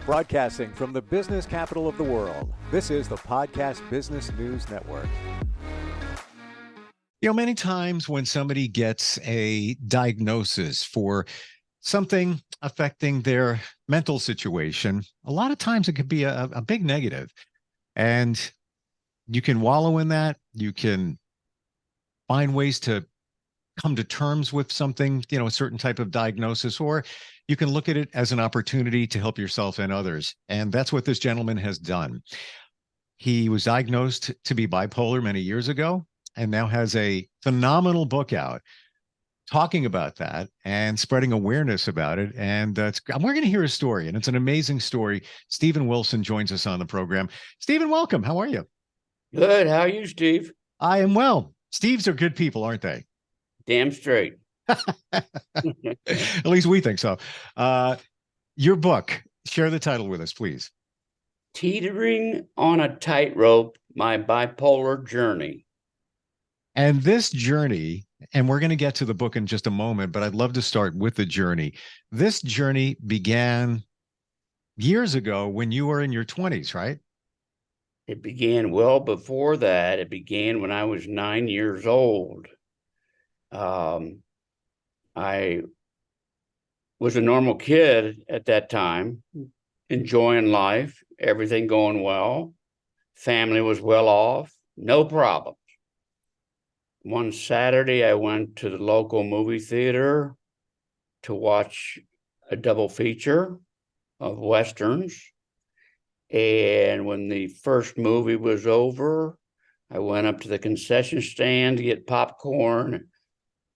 Broadcasting from the business capital of the world, this is the Podcast Business News Network. You know, many times when somebody gets a diagnosis for something affecting their mental situation, a lot of times it could be a big negative. And you can wallow in that. You can find ways to come to terms with something, a certain type of diagnosis, or you can look at it as an opportunity to help yourself and others. And that's what this gentleman has done. He was diagnosed to be bipolar many years ago and now has a phenomenal book out talking about that and spreading awareness about it. And we're going to hear his story, and it's an amazing story. Stephen Wilson joins us on the program. Stephen, welcome. How are you? Good. How are you, Steve? I am well. Steves are good people, aren't they? Damn straight. At least we think so. Your book, share the title with us, please. Teetering on a Tightrope, My Bipolar Journey. And this journey, and we're going to get to the book in just a moment, but I'd love to start with the journey. This journey began years ago when you were in your 20s, right? It began well before that. It began when I was 9 years old. I was a normal kid at that time, enjoying life, everything going well. Family was well off, no problems. One Saturday, I went to the local movie theater to watch a double feature of Westerns. And when the first movie was over, I went up to the concession stand to get popcorn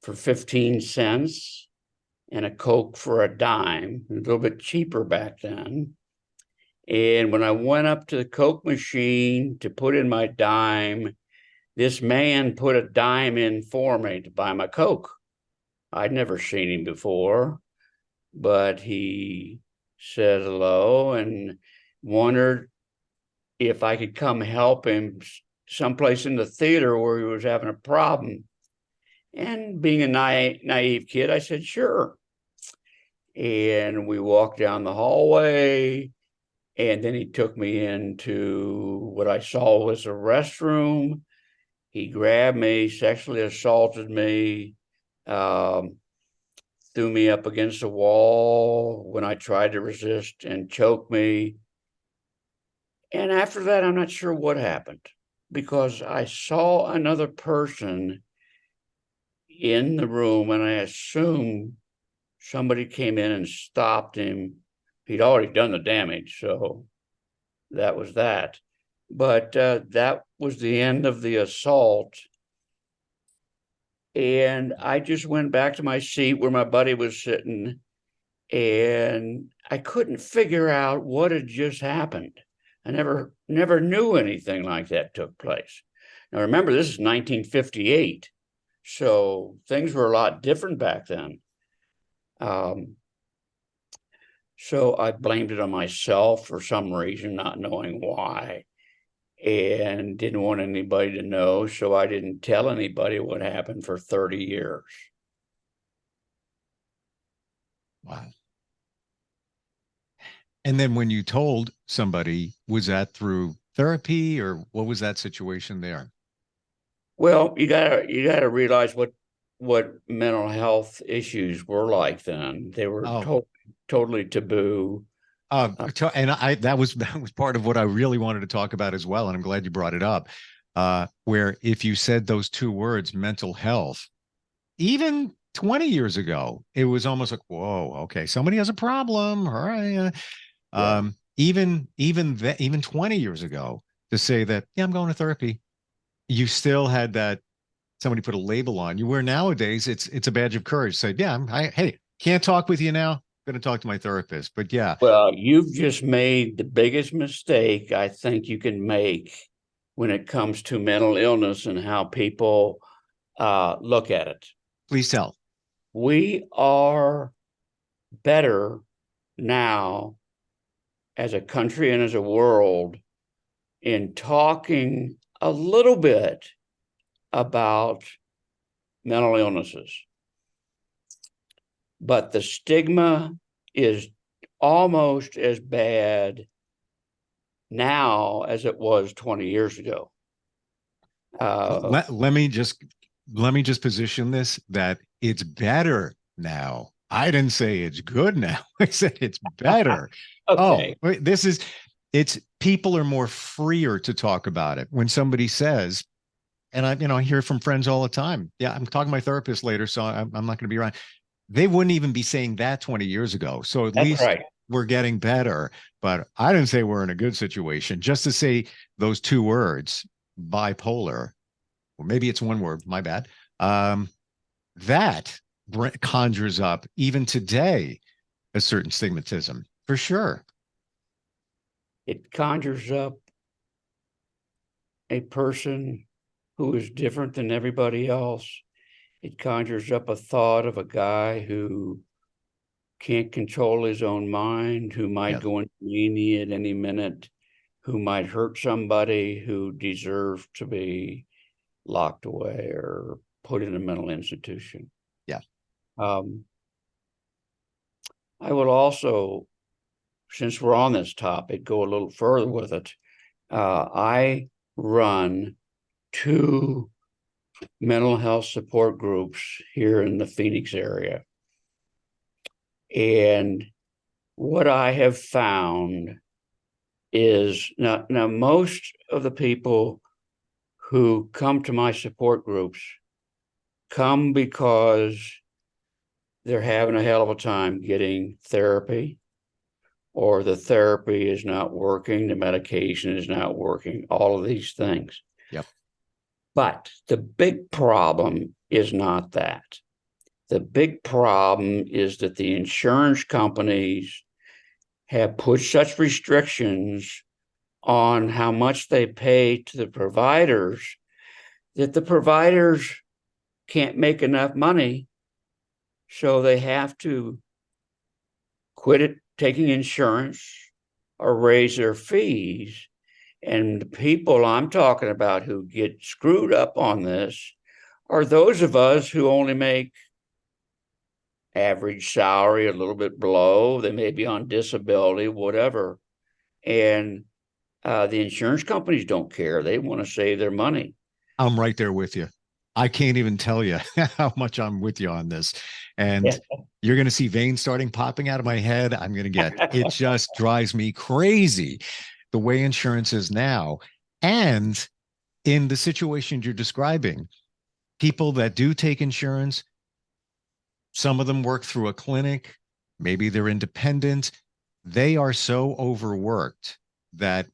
for 15 cents and a Coke for a dime, a little bit cheaper back then. And when I went up to the Coke machine to put in my dime, this man put a dime in for me to buy my Coke. I'd never seen him before, but he said hello and wondered if I could come help him someplace in the theater where he was having a problem. And being a naive kid, I said, sure. And we walked down the hallway, and then he took me into what I saw was a restroom. He grabbed me, sexually assaulted me, threw me up against the wall when I tried to resist, and choked me. And after that, I'm not sure what happened, because I saw another person in the room, and I assumed somebody came in and stopped him. He'd already done the damage, so that was that. But that was the end of the assault. And I just went back to my seat where my buddy was sitting, and I couldn't figure out what had just happened. I never knew anything like that took place. Now, remember, this is 1958. So things were a lot different back then. So I blamed it on myself for some reason, not knowing why, and didn't want anybody to know. So I didn't tell anybody what happened for 30 years. Wow. And then when you told somebody, was that through therapy, or what was that situation there? Well, you gotta realize what mental health issues were like then. They were totally taboo. And that was part of what I really wanted to talk about as well. And I'm glad you brought it up. Where if you said those two words, mental health, even 20 years ago, it was almost like, whoa, okay, somebody has a problem. All right. Yeah. Even 20 years ago, to say that, yeah, I'm going to therapy, you still had that somebody put a label on you, where nowadays it's a badge of courage. Say, yeah, hey, can't talk with you now. I'm going to talk to my therapist. But yeah. Well, you've just made the biggest mistake I think you can make when it comes to mental illness and how people look at it. Please tell. We are better now as a country and as a world in talking a little bit about mental illnesses. But the stigma is almost as bad now as it was 20 years ago. Let me just position this that it's better now. I didn't say it's good now. I said it's better. Okay. Oh, it's people are more freer to talk about it. When somebody says, and I hear from friends all the time. Yeah, I'm talking to my therapist later, so I'm not going to be around. They wouldn't even be saying that 20 years ago. So at That's least right. we're getting better. But I didn't say we're in a good situation. Just to say those two words, bipolar, or maybe it's one word, my bad. That conjures up, even today, a certain stigmatism, for sure. It conjures up a person who is different than everybody else. It conjures up a thought of a guy who can't control his own mind, who might Yeah. go into mania at any minute, who might hurt somebody who deserves to be locked away or put in a mental institution. Yeah. I will also, since we're on this topic, go a little further with it. I run 2 mental health support groups here in the Phoenix area. And what I have found is now most of the people who come to my support groups come because they're having a hell of a time getting therapy, or the therapy is not working, the medication is not working, all of these things. Yep. But the big problem is not that. The big problem is that the insurance companies have put such restrictions on how much they pay to the providers that the providers can't make enough money. So they have to quit it, taking insurance, or raise their fees. And the people I'm talking about who get screwed up on this are those of us who only make average salary, a little bit below. They may be on disability, whatever. And the insurance companies don't care. They want to save their money. I'm right there with you. I can't even tell you how much I'm with you on this. And you're going to see veins starting popping out of my head. I'm going to it just drives me crazy the way insurance is now. And in the situation you're describing, people that do take insurance, some of them work through a clinic, maybe they're independent. They are so overworked that,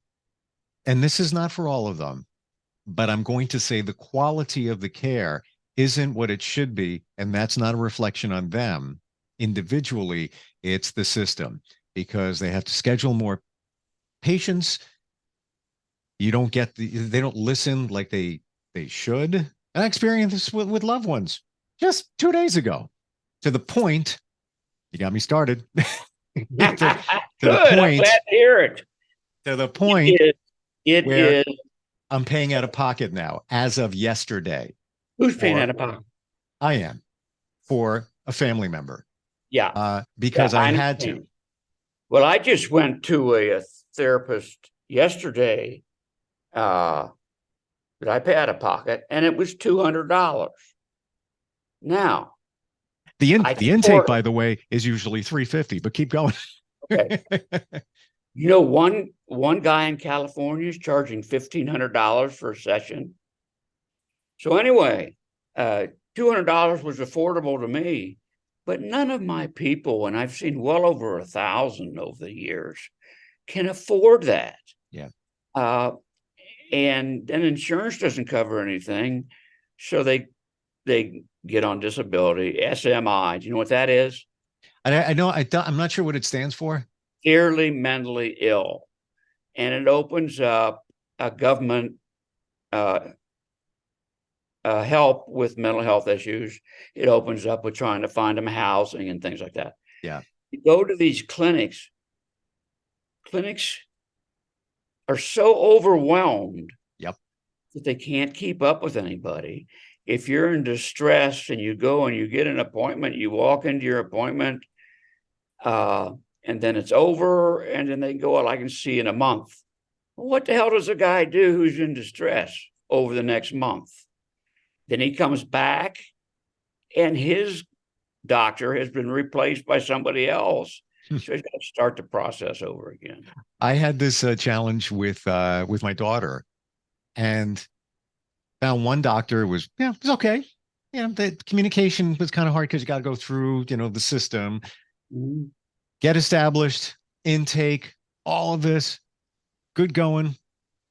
and this is not for all of them, but I'm going to say the quality of the care isn't what it should be. And that's not a reflection on them individually. It's the system, because they have to schedule more patients. You don't get they don't listen like they should. And I experienced this with loved ones just 2 days ago, to the point, you got me started. to the Good. I'm point, glad to hear it. to the point It where is. I'm paying out of pocket now as of yesterday. Who's paying out of pocket? I am, for a family member. Yeah. Because Yeah, I had to. Well, I just went to a therapist yesterday that I pay out of pocket, and it was $200. Now, the intake, by the way, is usually $350, but keep going. Okay. You know, one guy in California is charging $1,500 for a session. So anyway, $200 was affordable to me, but none of my people, and I've seen well over 1,000 over the years, can afford that. Yeah. And then insurance doesn't cover anything, so they get on disability. SMI, do you know what that is? I know. I'm not sure what it stands for. Severely mentally ill, and it opens up a government help with mental health issues. It opens up with trying to find them housing and things like that. Yeah. You go to these clinics. Clinics are so overwhelmed. Yep. That they can't keep up with anybody. If you're in distress and you go and you get an appointment, you walk into your appointment, and then it's over, and then they go, well, I can see in a month. Well, what the hell does a guy do who's in distress over the next month? Then he comes back, and his doctor has been replaced by somebody else. So he's got to start the process over again. I had this challenge with my daughter, and found one doctor was, yeah, it was okay. You know, the communication was kind of hard because you got to go through, you know, the system, get established, intake, all of this, good going.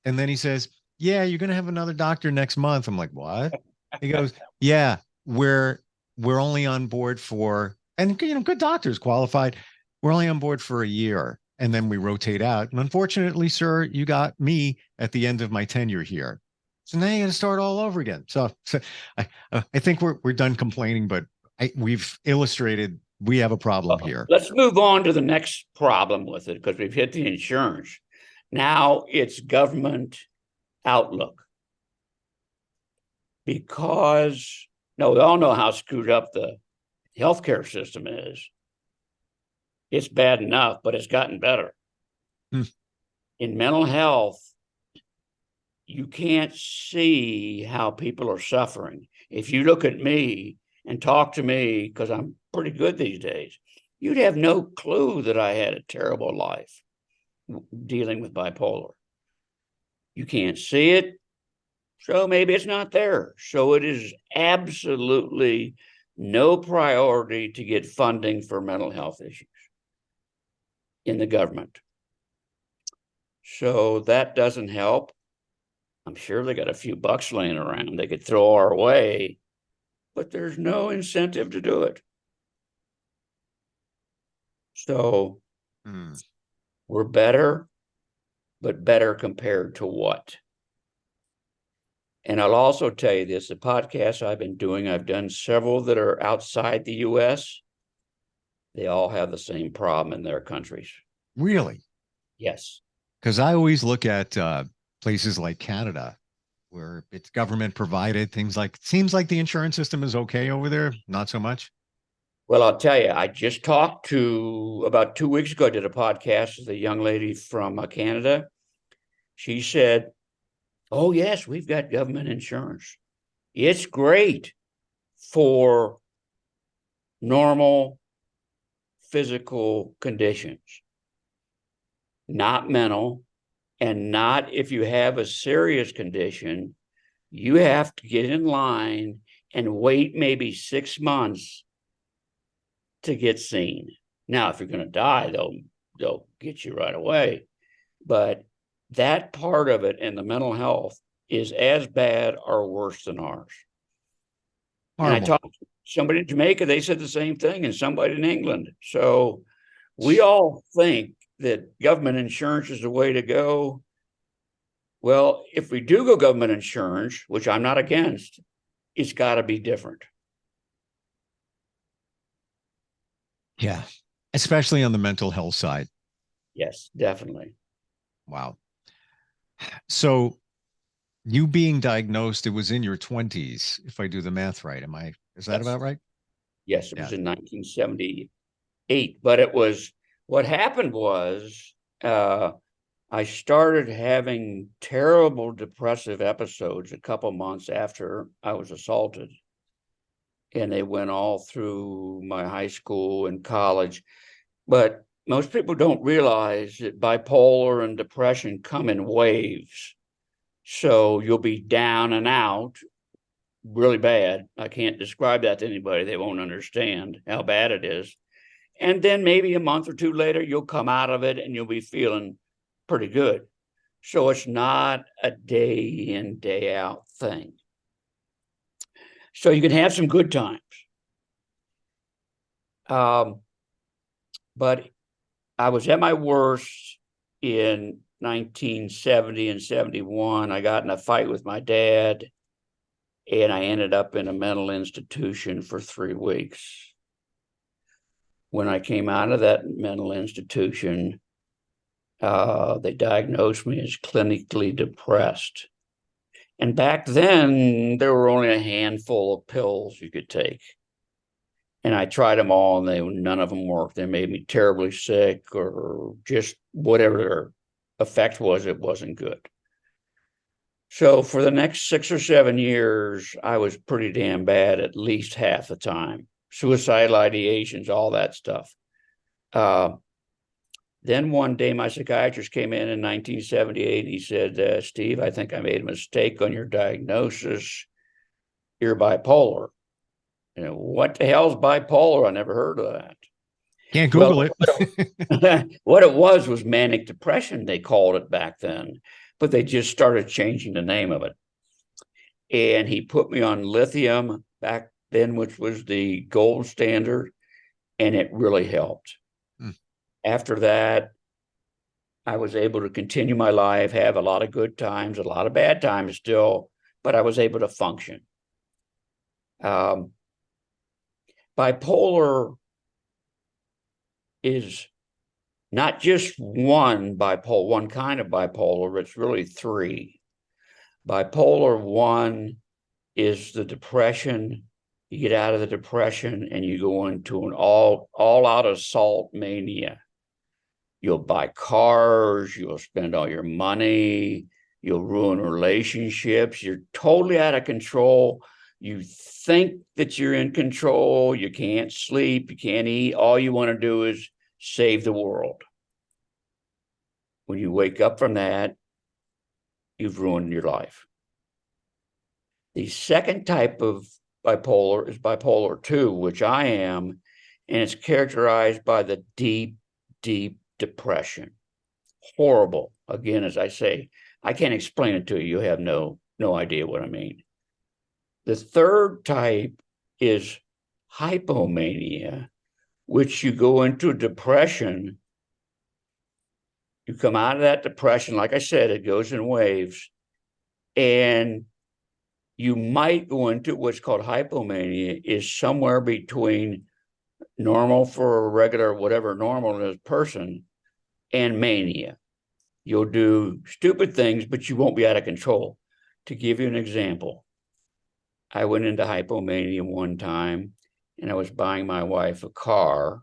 And then he says, yeah, you're going to have another doctor next month. I'm like, what? He goes, yeah, we're only on board for, and you know, good doctors qualified. We're only on board for a year, and then we rotate out. And unfortunately, sir, you got me at the end of my tenure here. So now you got to start all over again. So I think we're done complaining, but we've illustrated we have a problem here. Let's move on to the next problem with it, because we've hit the insurance. Now it's government outlook. Because, no, we all know how screwed up the healthcare system is. It's bad enough, but it's gotten better. In mental health, you can't see how people are suffering. If you look at me and talk to me, because I'm pretty good these days, you'd have no clue that I had a terrible life dealing with bipolar. You can't see it, so maybe it's not there. So it is absolutely no priority to get funding for mental health issues in the government. So that doesn't help. I'm sure they got a few bucks laying around they could throw our way, but there's no incentive to do it. So we're better, but better compared to what? And I'll also tell you this, the podcasts I've been doing, I've done several that are outside the US. They all have the same problem in their countries. Really? Yes. Because I always look at places like Canada, where it's government provided, things like, it seems like the insurance system is okay over there, not so much. Well, I'll tell you, I just talked to, about 2 weeks ago, I did a podcast with a young lady from Canada. She said, oh, yes, we've got government insurance. It's great for normal physical conditions, not mental, and not if you have a serious condition, you have to get in line and wait maybe 6 months to get seen. Now, if you're going to die, they'll get you right away. But that part of it and the mental health is as bad or worse than ours. Horrible. And I talked to somebody in Jamaica, they said the same thing, and somebody in England. So we all think that government insurance is the way to go. Well, if we do go government insurance, which I'm not against, it's got to be different. Yeah, especially on the mental health side. Yes, definitely. Wow. So you being diagnosed, it was in your 20s, if I do the math right. Is that about right? Yes, it was in 1978. But it was, what happened was, I started having terrible depressive episodes a couple months after I was assaulted. And they went all through my high school and college. But most people don't realize that bipolar and depression come in waves. So you'll be down and out really bad. I can't describe that to anybody. They won't understand how bad it is. And then maybe a month or two later, you'll come out of it and you'll be feeling pretty good. So it's not a day in, day out thing. So you can have some good times. But I was at my worst in 1970 and 71. I got in a fight with my dad, and I ended up in a mental institution for 3 weeks. When I came out of that mental institution, they diagnosed me as clinically depressed. And back then, there were only a handful of pills you could take. And I tried them all, and none of them worked. They made me terribly sick, or just whatever their effect was, it wasn't good. So for the next 6 or 7 years, I was pretty damn bad at least half the time. Suicidal ideations, all that stuff. Then one day, my psychiatrist came in 1978. He said, Steve, I think I made a mistake on your diagnosis. You're bipolar. What the hell's bipolar? I never heard of that. Can't Google it. What it was manic depression, they called it back then, but they just started changing the name of it. And he put me on lithium back then, which was the gold standard, and it really helped. After that, I was able to continue my life, have a lot of good times, a lot of bad times still, but I was able to function. Bipolar is not just one kind of bipolar, it's really three. Bipolar 1 is the depression. You get out of the depression and you go into an all-out assault mania. You'll buy cars, you'll spend all your money, you'll ruin relationships, you're totally out of control. You think that you're in control, you can't sleep, you can't eat. All you want to do is save the world. When you wake up from that, you've ruined your life. The second type of bipolar is bipolar 2, which I am, and it's characterized by the deep, deep depression. Horrible. Again, as I say, I can't explain it to you. You have no idea what I mean. The third type is hypomania, which you go into depression. You come out of that depression, like I said, it goes in waves, and you might go into what's called hypomania, is somewhere between normal for a regular, whatever normal is person, and mania. You'll do stupid things, but you won't be out of control. To give you an example, I went into hypomania one time, and I was buying my wife a car,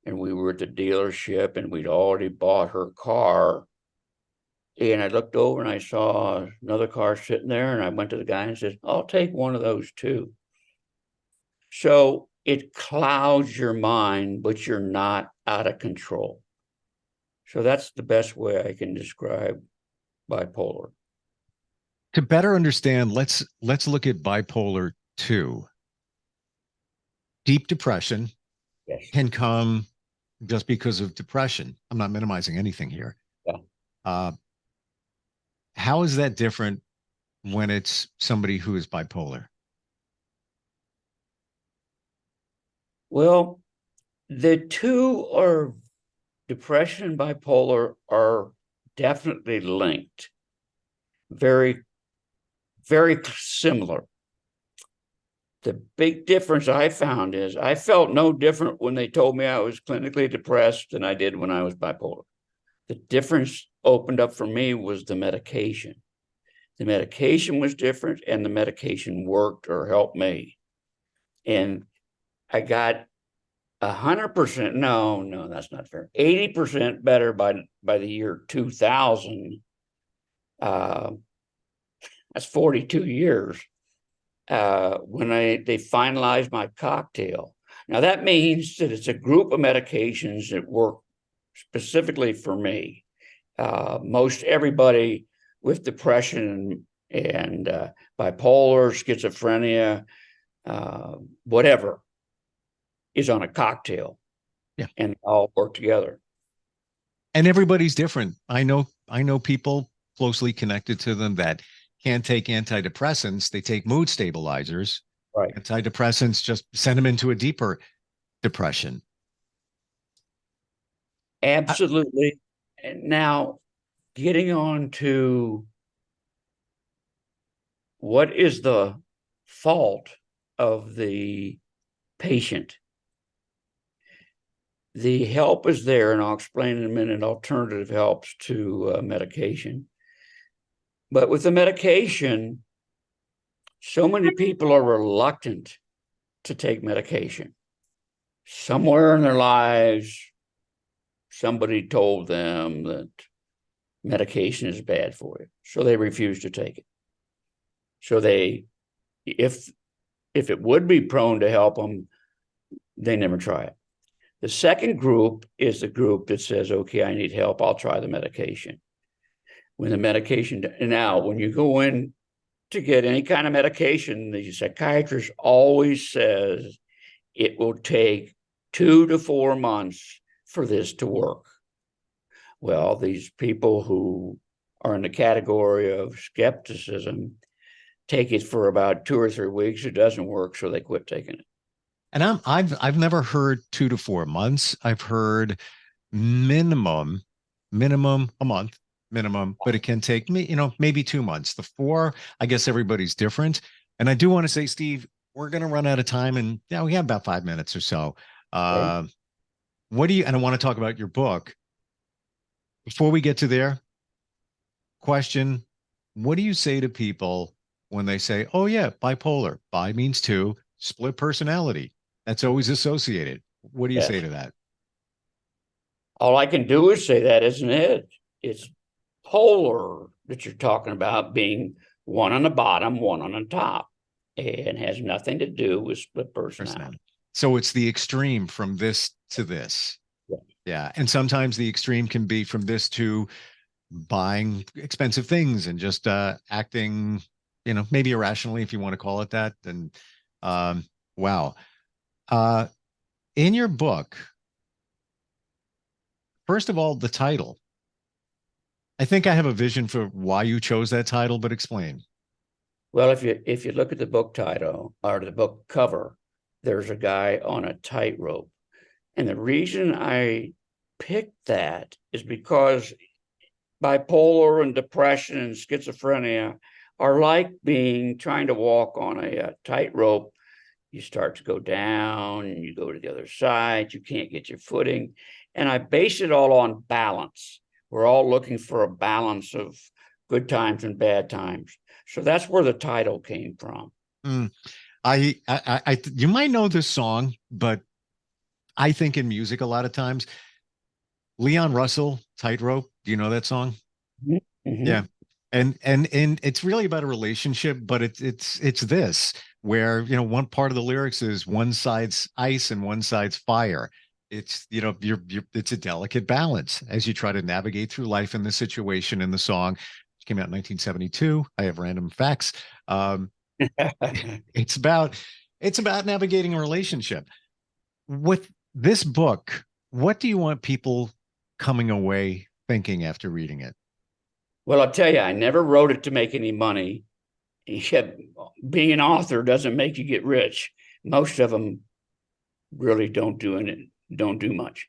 and we were at the dealership, and we'd already bought her car. And I looked over and I saw another car sitting there, and I went to the guy and said, I'll take one of those too. So it clouds your mind, but you're not out of control. So that's the best way I can describe bipolar. To better understand, let's look at bipolar 2. Deep depression can come just because of depression. I'm not minimizing anything here. Yeah. How is that different when it's somebody who is bipolar? Well, the two are, depression and bipolar are definitely linked. Very, very similar. The big difference I found is I felt no different when they told me I was clinically depressed than I did when I was bipolar. The difference opened up for me was the medication. The medication was different, and the medication worked or helped me. And I got 100%, no, that's not fair. 80% better by the year 2000. That's 42 years. When they finalized my cocktail. Now that means that it's a group of medications that work specifically for me. Most everybody with depression and bipolar, schizophrenia, whatever, is on a cocktail. Yeah. And all work together. And everybody's different. I know people closely connected to them that can't take antidepressants. They take mood stabilizers. Right. Antidepressants just send them into a deeper depression. Absolutely. Now, getting on to what is the fault of the patient. The help is there, and I'll explain in a minute, alternative helps to medication. But with the medication, so many people are reluctant to take medication. somewhere in their lives, somebody told them that medication is bad for you, so they refuse to take it. So if it would be prone to help them, they never try it. The second group is the group that says, okay, I need help, I'll try the medication. When the medication, now, when you go in to get any kind of medication, the psychiatrist always says it will take 2 to 4 months for this to work. Well, these people who are in the category of skepticism take it for about 2 or 3 weeks. It doesn't work, so they quit taking it. And I've never heard 2 to 4 months. I've heard minimum a month minimum, but it can take me, maybe 2 months. The 4, I guess everybody's different. And I do want to say, Steve, we're going to run out of time, and yeah, we have about 5 minutes or so. Okay. And I want to talk about your book. Before we get to there, question, what do you say to people when they say, oh yeah, bipolar, bi means 2, split personality? That's always associated. What do you say to that? All I can do is say that isn't it. It's polar that you're talking about, being one on the bottom, one on the top, and has nothing to do with split personality. So it's the extreme from this to this. Yeah. Yeah. And sometimes the extreme can be from this to buying expensive things and just acting, maybe irrationally, if you want to call it that. And wow. In your book, first of all, the title. I think I have a vision for why you chose that title, but explain. Well, if you look at the book title or the book cover, there's a guy on a tightrope. And the reason I picked that is because bipolar and depression and schizophrenia are like trying to walk on a tightrope. You start to go down and you go to the other side. You can't get your footing. And I base it all on balance. We're all looking for a balance of good times and bad times. So that's where the title came from. You might know this song, but I think in music a lot of times, Leon Russell, Tightrope. Do you know that song? Mm-hmm. Yeah. And it's really about a relationship, but it's this where, one part of the lyrics is one side's ice and one side's fire. It's, it's a delicate balance as you try to navigate through life in this situation. In the song, it came out in 1972. I have random facts. It's about navigating a relationship. With this book, what do you want people coming away thinking after reading it? Well, I'll tell you, I never wrote it to make any money. Being an author doesn't make you get rich. Most of them really don't do much.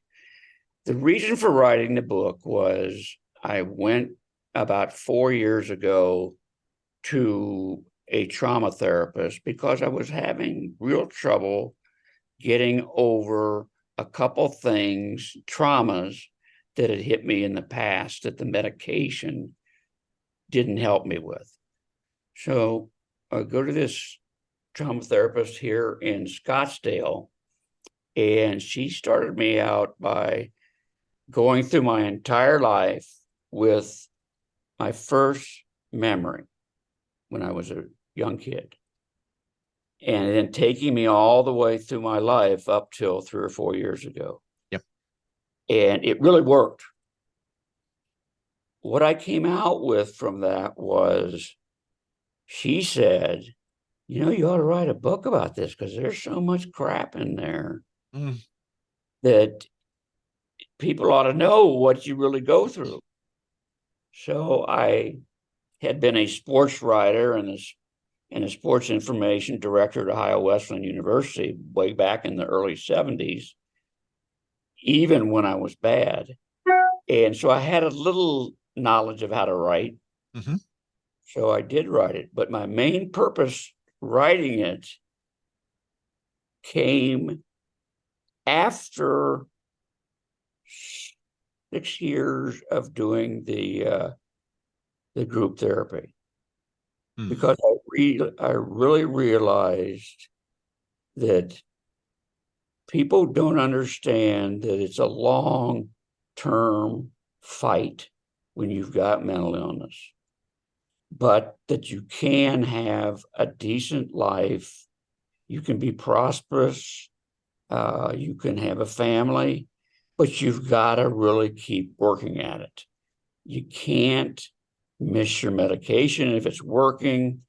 The reason for writing the book was I went about 4 years ago to a trauma therapist because I was having real trouble getting over a couple things, traumas that had hit me in the past that the medication didn't help me with. So I go to this trauma therapist here in Scottsdale, and she started me out by going through my entire life with my first memory when I was a young kid, and then taking me all the way through my life up till 3 or 4 years ago. Yep. And it really worked. What I came out with from that was, she said, you ought to write a book about this because there's so much crap in there that people ought to know what you really go through. So I had been a sports writer and a sports information director at Ohio Wesleyan University way back in the early 70s, even when I was bad. And so I had a little knowledge of how to write. Mm-hmm. So I did write it. But my main purpose writing it came after 6 years of doing the group therapy, because I really realized that People don't understand that it's a long-term fight when you've got mental illness, but that you can have a decent life. You can be prosperous. You can have a family, but you've got to really keep working at it. You can't miss your medication if it's working.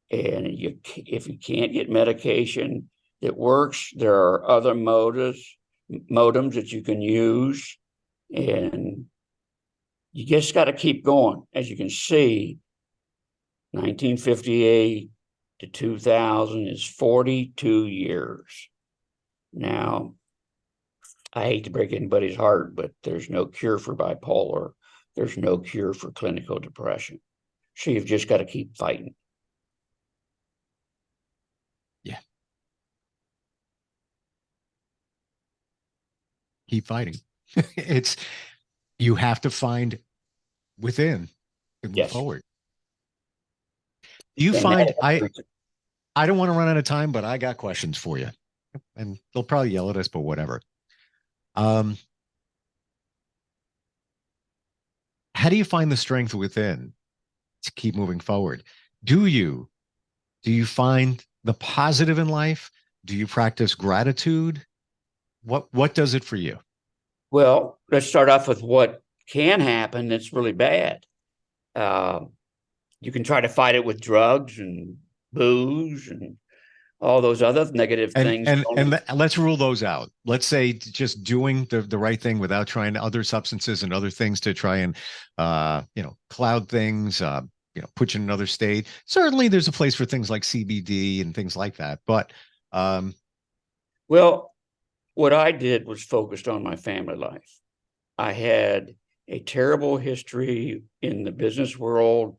And if you can't get medication that works, there are other modems that you can use. And you just got to keep going. As you can see, 1958 to 2000 is 42 years. Now, I hate to break anybody's heart, but there's no cure for bipolar. There's no cure for clinical depression. So you've just got to keep fighting. Yeah. Keep fighting. You have to find within to move forward. You find I don't want to run out of time, but I got questions for you. And they'll probably yell at us, but whatever. How do you find the strength within to keep moving forward? Do you find the positive in life? Do you practice gratitude? What does it for you? Well, let's start off with what can happen that's really bad. You can try to fight it with drugs and booze and all those other negative things. And let's rule those out. Let's say just doing the right thing without trying other substances and other things to try and cloud things, put you in another state. Certainly there's a place for things like CBD and things like that. But well, what I did was focused on my family life. I had a terrible history in the business world,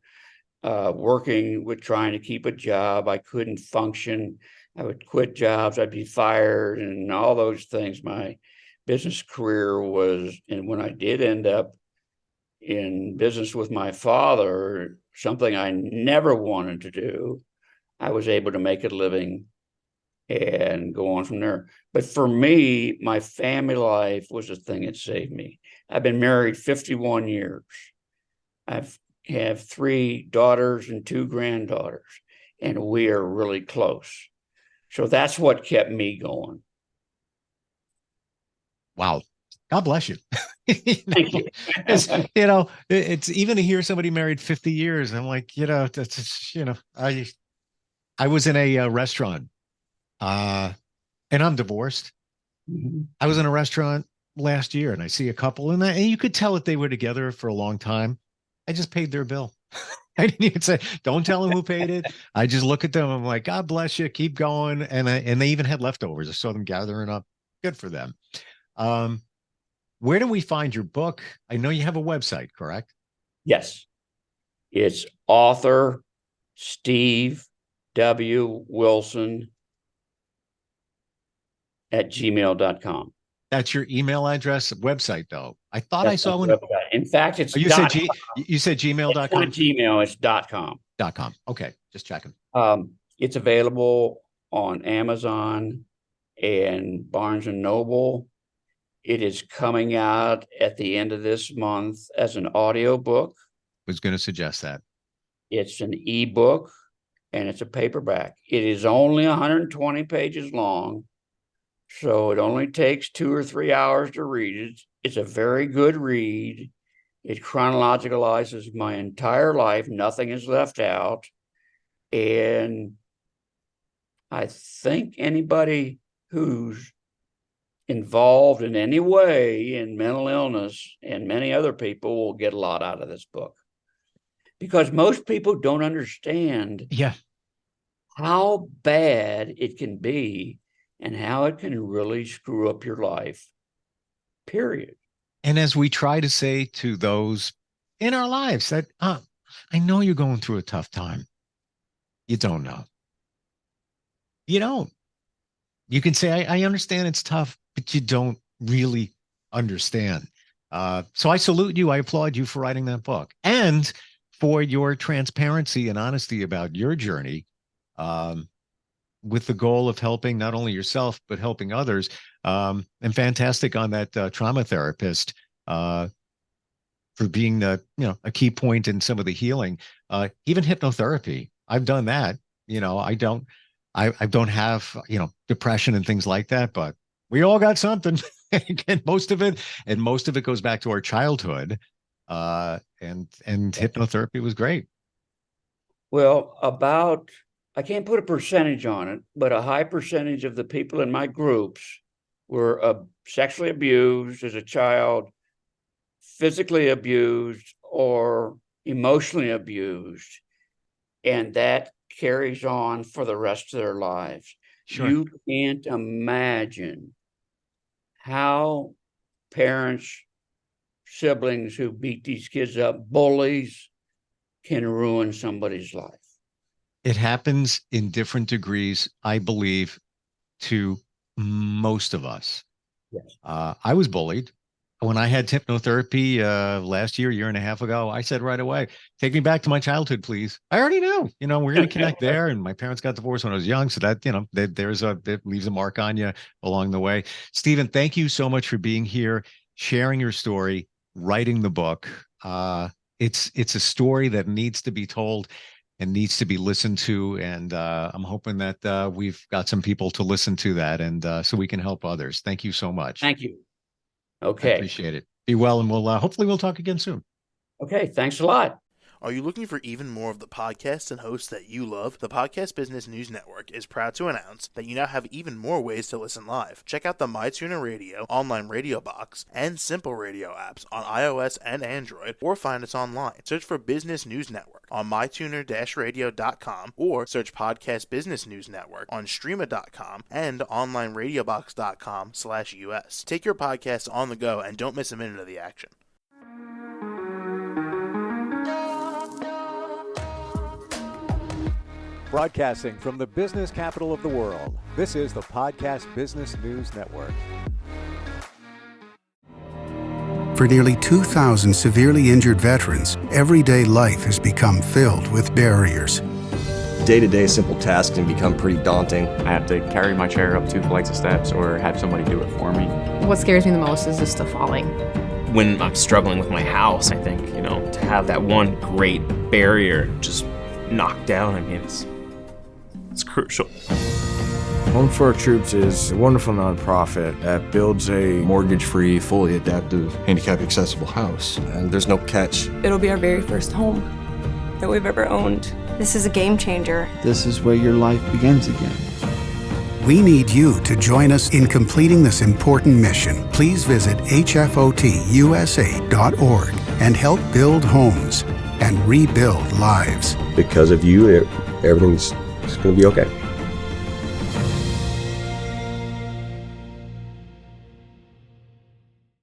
working with trying to keep a job. I couldn't function. I would quit jobs. I'd be fired and all those things. My business career was, and when I did end up in business with my father, something I never wanted to do, I was able to make a living and go on from there. But for me, my family life was the thing that saved me. I've been married 51 years. I have 3 daughters and 2 granddaughters, and we are really close. So that's what kept me going. Wow. God bless you. Thank you. It's even to hear somebody married 50 years. I'm like, that's, I was in a restaurant, and I'm divorced. Mm-hmm. I was in a restaurant last year and I see a couple and you could tell that they were together for a long time. I just paid their bill. I didn't even say, don't tell them who paid it. I just look at them. I'm like, God bless you. Keep going. And they even had leftovers. I saw them gathering up. Good for them. Where do we find your book? I know you have a website, correct? Yes. It's author Steve W. Wilson at gmail.com. That's your email address, website, though. I thought I saw one. In fact, it's you said gmail.com? It's not Gmail, it's .com. .com. Okay, just checking. It's available on Amazon and Barnes and Noble. It is coming out at the end of this month as an audiobook. I was going to suggest that. It's an ebook and it's a paperback. It is only 120 pages long, so it only takes 2 or 3 hours to read it. It's a very good read. It chronologicalizes my entire life. Nothing is left out. And I think anybody who's involved in any way in mental illness and many other people will get a lot out of this book, because most people don't understand how bad it can be and how it can really screw up your life, period. And as we try to say to those in our lives that, I know you're going through a tough time. You don't know. You don't. You can say, I understand it's tough, but you don't really understand. So I salute you. I applaud you for writing that book and for your transparency and honesty about your journey, with the goal of helping not only yourself, but helping others. And fantastic on that trauma therapist for being a key point in some of the healing. Even hypnotherapy, I've done that. I don't have depression and things like that, but we all got something. and most of it goes back to our childhood. And hypnotherapy was great. Well, I can't put a percentage on it, but a high percentage of the people in my groups were sexually abused as a child, physically abused, or emotionally abused. And that carries on for the rest of their lives. Sure. You can't imagine how parents, siblings who beat these kids up, bullies, can ruin somebody's life. It happens in different degrees, I believe, to most of us. Yes. I was bullied. When I had hypnotherapy last year and a half ago, I said right away, take me back to my childhood, please. I already knew, we're going to connect there. And my parents got divorced when I was young. So that, it leaves a mark on you along the way. Stephen, thank you so much for being here, sharing your story, writing the book. It's a story that needs to be told and needs to be listened to. And I'm hoping that we've got some people to listen to that and so we can help others. Thank you so much. Thank you. Okay. I appreciate it. Be well, and hopefully we'll talk again soon. Okay. Thanks a lot. Are you looking for even more of the podcasts and hosts that you love? The Podcast Business News Network is proud to announce that you now have even more ways to listen live. Check out the MyTuner Radio, online radio box, and Simple Radio apps on iOS and Android, or find us online. Search for Business News Network on mytuner-radio.com, or search Podcast Business News Network on streama.com and onlineradiobox.com/US. Take your podcast on the go and don't miss a minute of the action. Broadcasting from the business capital of the world, this is the Podcast Business News Network. For nearly 2,000 severely injured veterans, everyday life has become filled with barriers. Day-to-day simple tasks can become pretty daunting. I have to carry my chair up 2 flights of steps or have somebody do it for me. What scares me the most is just the falling. When I'm struggling with my house, I think, to have that one great barrier just knocked down, it's crucial. Home for Our Troops is a wonderful nonprofit that builds a mortgage-free, fully adaptive, handicap-accessible house. And there's no catch. It'll be our very first home that we've ever owned. This is a game changer. This is where your life begins again. We need you to join us in completing this important mission. Please visit hfotusa.org and help build homes and rebuild lives. Because of you, everything's going to be okay.